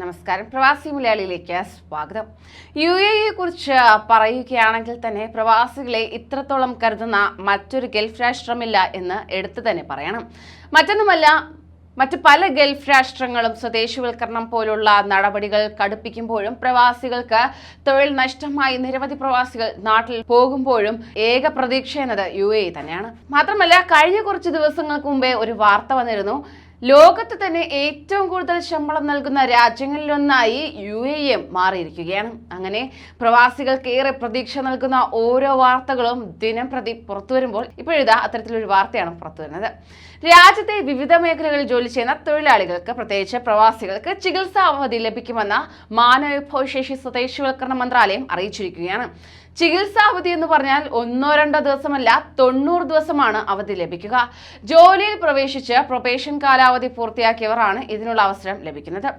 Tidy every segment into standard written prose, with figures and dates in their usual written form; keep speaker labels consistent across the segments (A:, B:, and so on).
A: നമസ്കാരം. പ്രവാസി മലയാളിയിലേക്ക് സ്വാഗതം. UAE കുറിച്ച് പറയുകയാണെങ്കിൽ തന്നെ പ്രവാസികളെ ഇത്രത്തോളം കരുതുന്ന മറ്റൊരു ഗൾഫ് രാഷ്ട്രമില്ല എന്ന് എടുത്തു തന്നെ പറയണം. മറ്റൊന്നുമല്ല, മറ്റ് പല ഗൾഫ് രാഷ്ട്രങ്ങളും സ്വദേശിവൽക്കരണം പോലുള്ള നടപടികൾ കടുപ്പിക്കുമ്പോഴും പ്രവാസികൾക്ക് തൊഴിൽ നഷ്ടമായി നിരവധി പ്രവാസികൾ നാട്ടിൽ പോകുമ്പോഴും ഏക പ്രതീക്ഷ എന്നത് UAE തന്നെയാണ്. മാത്രമല്ല, കഴിഞ്ഞ കുറച്ച് ദിവസങ്ങൾക്ക് മുമ്പേ ഒരു വാർത്ത വന്നിരുന്നു. ലോകത്ത് തന്നെ ഏറ്റവും കൂടുതൽ ശമ്പളം നൽകുന്ന രാജ്യങ്ങളിലൊന്നായി UAE മാറിയിരിക്കുകയാണ്. അങ്ങനെ പ്രവാസികൾക്ക് ഏറെ പ്രതീക്ഷ നൽകുന്ന ഓരോ വാർത്തകളും ദിനം പ്രതി പുറത്തു വരുമ്പോൾ ഇപ്പോഴിതാ അത്തരത്തിലൊരു വാർത്തയാണ് പുറത്തു വരുന്നത്. രാജ്യത്തെ വിവിധ മേഖലകളിൽ ജോലി ചെയ്യുന്ന തൊഴിലാളികൾക്ക്, പ്രത്യേകിച്ച് പ്രവാസികൾക്ക് ചികിത്സാ അവധി ലഭിക്കുമെന്ന മാനവവിഭവശേഷി സ്വദേശിവൽക്കരണ മന്ത്രാലയം അറിയിച്ചിരിക്കുകയാണ്. ചികിത്സാ അവധി എന്ന് പറഞ്ഞാൽ 1-2 ദിവസമല്ല, 90 ദിവസമാണ് അവധി ലഭിക്കുക. ജോലിയിൽ പ്രവേശിച്ച് പ്രൊബേഷൻ കാലാവധി പൂർത്തിയാക്കിയവരാണ് ഇതിനുള്ള അവസരം ലഭിക്കുന്നത്.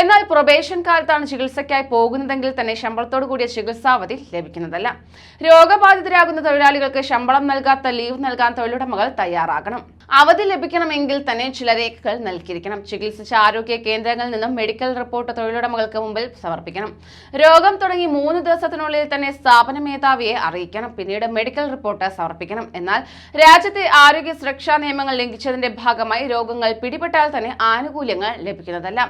A: എന്നാൽ പ്രൊബേഷൻ കാലത്താണ് ചികിത്സയ്ക്കായി പോകുന്നതെങ്കിൽ തന്നെ ശമ്പളത്തോടു കൂടിയ ചികിത്സാവധി ലഭിക്കുന്നതല്ല. രോഗബാധിതരാകുന്ന തൊഴിലാളികൾക്ക് ശമ്പളം നൽകാത്ത ലീവ് നൽകാൻ തൊഴിലുടമകൾ തയ്യാറാകണം. അവധി ലഭിക്കണമെങ്കിൽ തന്നെ ചില രേഖകൾ നൽകിയിരിക്കണം. ചികിത്സിച്ച ആരോഗ്യ കേന്ദ്രങ്ങളിൽ നിന്നും മെഡിക്കൽ റിപ്പോർട്ട് തൊഴിലുടമകൾക്ക് മുമ്പിൽ സമർപ്പിക്കണം. രോഗം തുടങ്ങി 3 ദിവസത്തിനുള്ളിൽ തന്നെ സ്ഥാപന മേധാവിയെ അറിയിക്കണം. പിന്നീട് മെഡിക്കൽ റിപ്പോർട്ട് സമർപ്പിക്കണം. എന്നാൽ രാജ്യത്തെ ആരോഗ്യ സുരക്ഷാ നിയമങ്ങൾ ലംഘിച്ചതിന്റെ ഭാഗമായി രോഗങ്ങൾ പിടിപെട്ടാൽ തന്നെ ആനുകൂല്യങ്ങൾ ലഭിക്കുന്നതല്ല.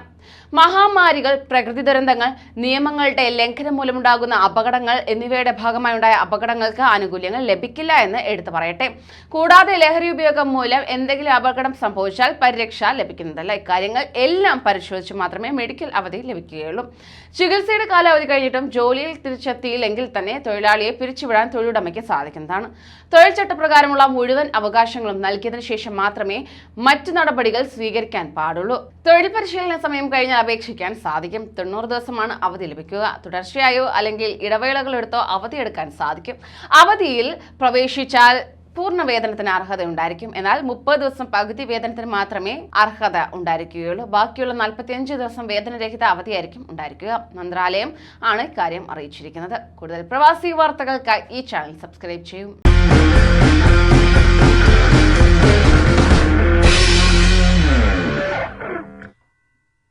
A: മഹാമാരികൾ, പ്രകൃതി ദുരന്തങ്ങൾ, നിയമങ്ങളുടെ ലംഘനം മൂലമുണ്ടാകുന്ന അപകടങ്ങൾ എന്നിവയുടെ ഭാഗമായുണ്ടായ അപകടങ്ങൾക്ക് ആനുകൂല്യങ്ങൾ ലഭിക്കില്ല എന്ന് എടുത്തു പറയട്ടെ. കൂടാതെ ലഹരി ഉപയോഗം മൂലം എന്തെങ്കിലും അപകടം സംഭവിച്ചാൽ പരിരക്ഷ ലഭിക്കുന്നതല്ല. ഇക്കാര്യങ്ങൾ എല്ലാം പരിശോധിച്ച് മാത്രമേ മെഡിക്കൽ അവധി ലഭിക്കുകയുള്ളൂ. ചികിത്സയുടെ കാലാവധി കഴിഞ്ഞിട്ടും ജോലിയിൽ തിരിച്ചെത്തിയില്ലെങ്കിൽ തന്നെ തൊഴിലാളിയെ പിരിച്ചുവിടാൻ തൊഴിലുടമയ്ക്ക് സാധിക്കുന്നതാണ്. തൊഴിൽ ചട്ടപ്രകാരമുള്ള മുഴുവൻ അവകാശങ്ങളും നൽകിയതിനു ശേഷം മാത്രമേ മറ്റു നടപടികൾ സ്വീകരിക്കാൻ പാടുള്ളൂ. തൊഴിൽ പരിശീലന സമയം കഴിഞ്ഞാൽ അപേക്ഷിക്കാൻ സാധിക്കും. 90 ദിവസമാണ് അവധി ലഭിക്കുക. തുടർച്ചയായോ അല്ലെങ്കിൽ ഇടവേളകൾ എടുത്തോ അവധിയെടുക്കാൻ സാധിക്കും. അവധിയിൽ പ്രവേശിച്ചാൽ പൂർണ്ണ വേതനത്തിന് അർഹത ഉണ്ടായിരിക്കും. എന്നാൽ 30 ദിവസം പകുതി വേതനത്തിന് മാത്രമേ അർഹത ഉണ്ടായിരിക്കുകയുള്ളൂ. ബാക്കിയുള്ള 45 ദിവസം വേതനരഹിത അവധിയായിരിക്കും ഉണ്ടായിരിക്കുക. മന്ത്രാലയം ആണ് ഇക്കാര്യം അറിയിച്ചിരിക്കുന്നത്. കൂടുതൽ പ്രവാസി വാർത്തകൾക്കായി ഈ ചാനൽ സബ്സ്ക്രൈബ് ചെയ്യും.